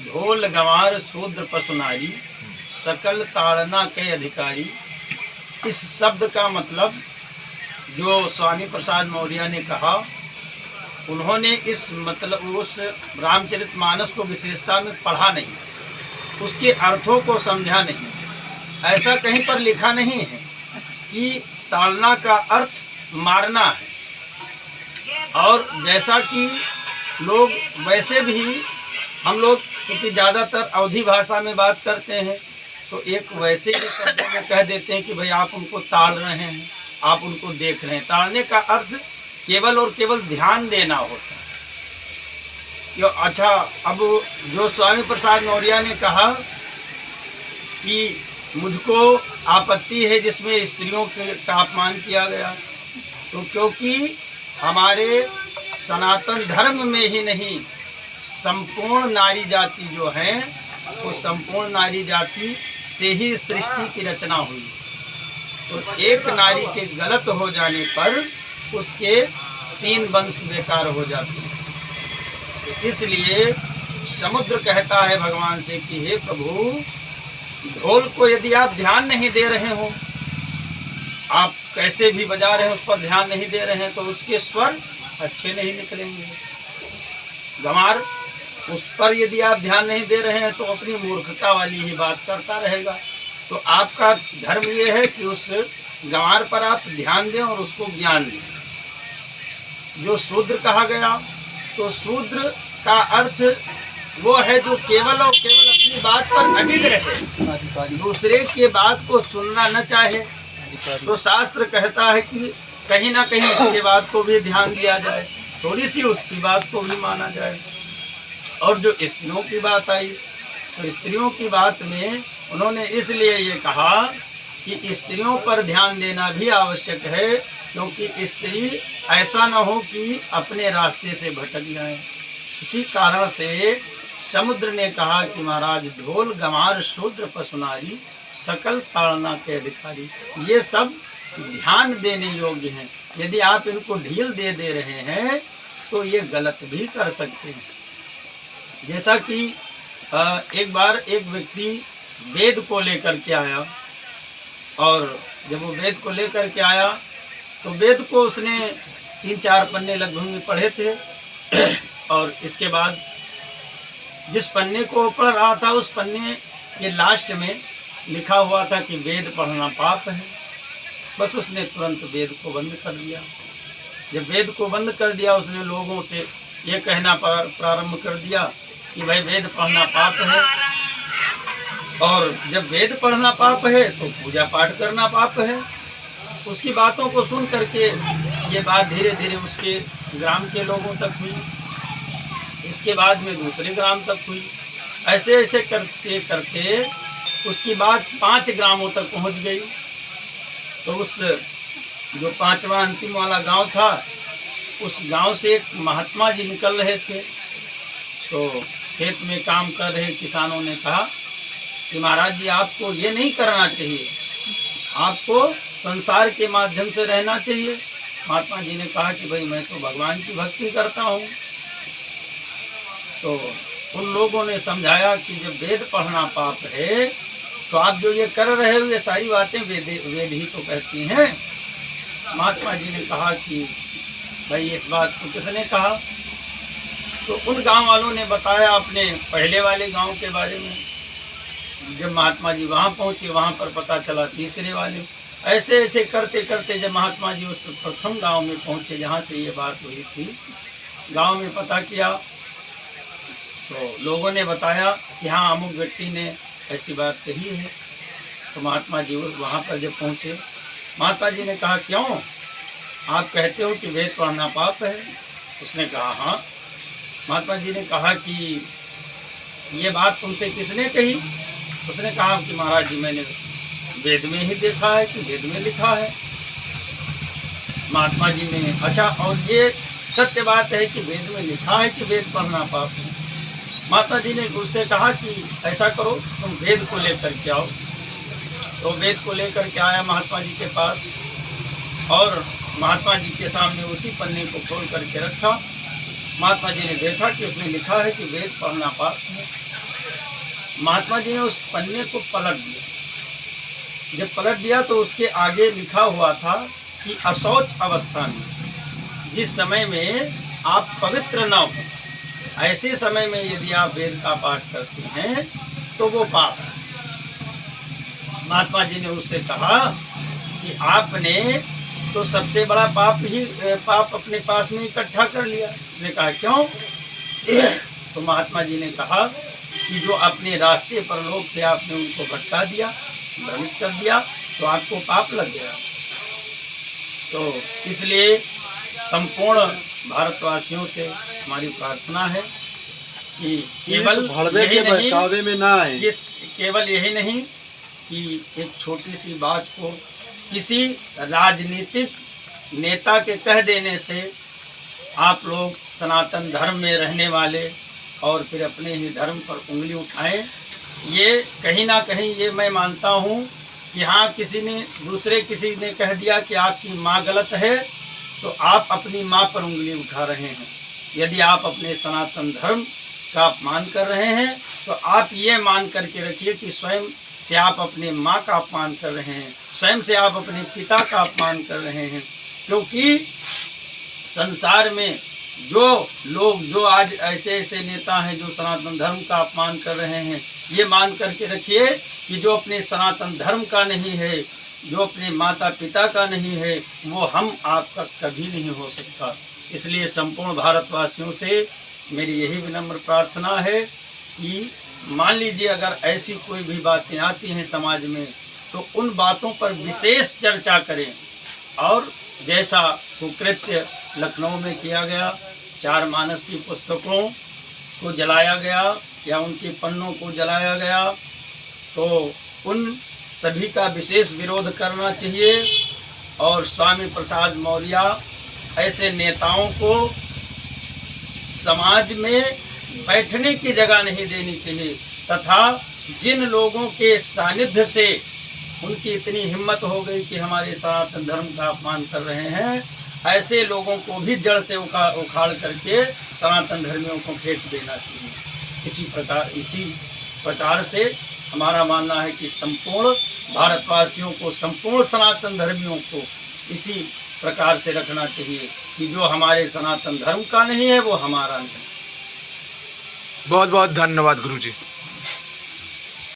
ढोल गंवार शूद्र पशु नारी, सकल ताड़ना के अधिकारी। इस शब्द का मतलब जो स्वामी प्रसाद मौर्य ने कहा, उन्होंने इस मतलब उस रामचरितमानस को विशेषता में पढ़ा नहीं, उसके अर्थों को समझा नहीं। ऐसा कहीं पर लिखा नहीं है कि ताड़ना का अर्थ मारना है। और जैसा कि लोग वैसे भी हम लोग क्योंकि ज़्यादातर अवधी भाषा में बात करते हैं, तो एक वैसे ही शब्दों में कह देते हैं कि भाई आप उनको ताड़ रहे हैं, आप उनको देख रहे हैं। ताड़ने का अर्थ केवल और केवल ध्यान देना होता है। अच्छा, अब जो स्वामी प्रसाद मौर्य ने कहा कि मुझको आपत्ति है जिसमें स्त्रियों का अपमान किया गया, तो क्योंकि हमारे सनातन धर्म में ही नहीं, संपूर्ण नारी जाति जो है वो संपूर्ण नारी जाति से ही सृष्टि की रचना हुई। तो एक नारी के गलत हो जाने पर उसके 3 वंश बेकार हो जाते हैं। तो इसलिए समुद्र कहता है भगवान से कि हे प्रभु, ढोल को यदि आप ध्यान नहीं दे रहे हो, आप कैसे भी बजा रहे हैं उस पर ध्यान नहीं दे रहे हैं, तो उसके स्वर अच्छे नहीं निकलेंगे। गंवार, उस पर यदि आप ध्यान नहीं दे रहे हैं तो अपनी मूर्खता वाली ही बात करता रहेगा। तो आपका धर्म ये है कि उस गंवार पर आप ध्यान दें और उसको ज्ञान दें। जो शूद्र कहा गया, तो शूद्र का अर्थ वो है जो केवल और केवल अपनी बात पर अडिग रहे, दूसरे की बात को सुनना न चाहे। तो शास्त्र कहता है कि कहीं ना कहीं उसकी बात को भी ध्यान दिया जाए, थोड़ी सी उसकी बात को भी माना जाए। और जो स्त्रियों की बात आई, तो स्त्रियों की बात में उन्होंने इसलिए ये कहा कि स्त्रियों पर ध्यान देना भी आवश्यक है, क्योंकि स्त्री ऐसा न हो कि अपने रास्ते से भटक जाए। इसी कारण से समुद्र ने कहा कि महाराज, ढोल गंवार शूद्र पशु नारी, सकल ताड़ना के अधिकारी। ये सब ध्यान देने योग्य हैं। यदि आप इनको ढील दे रहे हैं तो ये गलत भी कर सकते हैं। जैसा कि एक बार एक व्यक्ति वेद को लेकर के आया, और जब वो वेद को लेकर के आया तो वेद को उसने 3-4 पन्ने लगभग में पढ़े थे। और इसके बाद जिस पन्ने को पढ़ रहा था, उस पन्ने के लास्ट में लिखा हुआ था कि वेद पढ़ना पाप है। बस उसने तुरंत वेद को बंद कर दिया। जब वेद को बंद कर दिया, उसने लोगों से ये कहना प्रारंभ कर दिया कि भाई वेद पढ़ना पाप है, और जब वेद पढ़ना पाप है तो पूजा पाठ करना पाप है। उसकी बातों को सुन करके ये बात धीरे धीरे उसके ग्राम के लोगों तक हुई, इसके बाद में दूसरे ग्राम तक हुई। ऐसे ऐसे करते करते उसकी बात 5 ग्रामों तक पहुंच गई। तो उस जो 5वां अंतिम वाला गांव था, उस गांव से एक महात्मा जी निकल रहे थे। तो खेत में काम कर रहे किसानों ने कहा कि महाराज जी, आपको ये नहीं करना चाहिए, आपको संसार के माध्यम से रहना चाहिए। महात्मा जी ने कहा कि भाई मैं तो भगवान की भक्ति करता हूँ। तो उन लोगों ने समझाया कि जब वेद पढ़ना पाप है, तो आप जो ये कर रहे हो ये सारी बातें वेद ही तो कहती हैं। महात्मा जी ने कहा कि भाई इस बात को किसने कहा? तो उन गांव वालों ने बताया अपने पहले वाले गांव के बारे में। जब महात्मा जी वहां पहुंचे, वहां पर पता चला तीसरे वाले। ऐसे ऐसे करते करते जब महात्मा जी उस प्रथम गांव में पहुंचे जहां से ये बात हुई थी, गांव में पता किया तो लोगों ने बताया कि हाँ, अमुक व्यक्ति ने ऐसी बात कही है। तो महात्मा जी वहाँ पर जब पहुँचे, महात्मा जी ने कहा क्यों, आप कहते हो कि वेद पढ़ना पाप है? उसने कहा हाँ। महात्मा जी ने कहा कि ये बात तुमसे किसने कही? उसने कहा कि महाराज जी, मैंने वेद में ही देखा है कि वेद में लिखा है। महात्मा जी ने अच्छा, और ये सत्य बात है कि वेद में लिखा है कि वेद पढ़ना पाप है? महात्मा जी ने उससे कहा कि ऐसा करो, तुम वेद को लेकर के आओ। तो वेद को लेकर के आया महात्मा जी के पास, और महात्मा जी के सामने उसी पन्ने को खोल करके रखा। महात्मा जी ने देखा कि उसमें लिखा है कि वेद पढ़ना पाप है। महात्मा जी ने उस पन्ने को पलट दिया। जब पलट दिया तो उसके आगे लिखा हुआ था कि अशौच अवस्था में, जिस समय में आप पवित्र न हो, ऐसे समय में यदि आप वेद का पाठ करते हैं तो वो पाप है। महात्मा जी ने उससे कहा कि आपने तो सबसे बड़ा पाप अपने पास में इकट्ठा कर लिया। उसने कहा क्यों? तो महात्मा जी ने कहा कि जो अपने रास्ते पर लोग थे आपने उनको भटका दिया, भ्रमित कर दिया, तो आपको पाप लग गया। तो इसलिए संपूर्ण भारतवासियों से हमारी प्रार्थना है कि केवल यही नहीं कि एक छोटी सी बात को किसी राजनीतिक नेता के कह देने से आप लोग सनातन धर्म में रहने वाले और फिर अपने ही धर्म पर उंगली उठाएं। ये कहीं ना कहीं ये मैं मानता हूँ कि हाँ, किसी ने कह दिया कि आपकी माँ गलत है, तो आप अपनी माँ पर उंगली उठा रहे हैं। यदि आप अपने सनातन धर्म का अपमान कर रहे हैं तो आप ये मान करके रखिए कि स्वयं से आप अपने माँ का अपमान कर रहे हैं, स्वयं से आप अपने पिता का अपमान कर रहे हैं। क्योंकि संसार में जो आज ऐसे नेता हैं जो सनातन धर्म का अपमान कर रहे हैं, ये मान करके रखिए कि जो अपने सनातन धर्म का नहीं है, जो अपने माता पिता का नहीं है, वो हम आपका कभी नहीं हो सकता। इसलिए संपूर्ण भारतवासियों से मेरी यही विनम्र प्रार्थना है कि मान लीजिए अगर ऐसी कोई भी बातें आती हैं समाज में तो उन बातों पर विशेष चर्चा करें। और जैसा कुकृत्य लखनऊ में किया गया, 4 मानस की पुस्तकों को जलाया गया या उनके पन्नों को जलाया गया, तो उन सभी का विशेष विरोध करना चाहिए। और स्वामी प्रसाद मौर्य ऐसे नेताओं को समाज में बैठने की जगह नहीं देनी चाहिए, तथा जिन लोगों के सानिध्य से उनकी इतनी हिम्मत हो गई कि हमारे सनातन धर्म का अपमान कर रहे हैं, ऐसे लोगों को भी जड़ से उखाड़ करके सनातन धर्मियों को फेंक देना चाहिए। इसी प्रकार से हमारा मानना है कि संपूर्ण भारतवासियों को, संपूर्ण सनातन धर्मियों को इसी प्रकार से रखना चाहिए कि जो हमारे सनातन धर्म का नहीं है वो हमारा नहीं। बहुत बहुत धन्यवाद गुरुजी।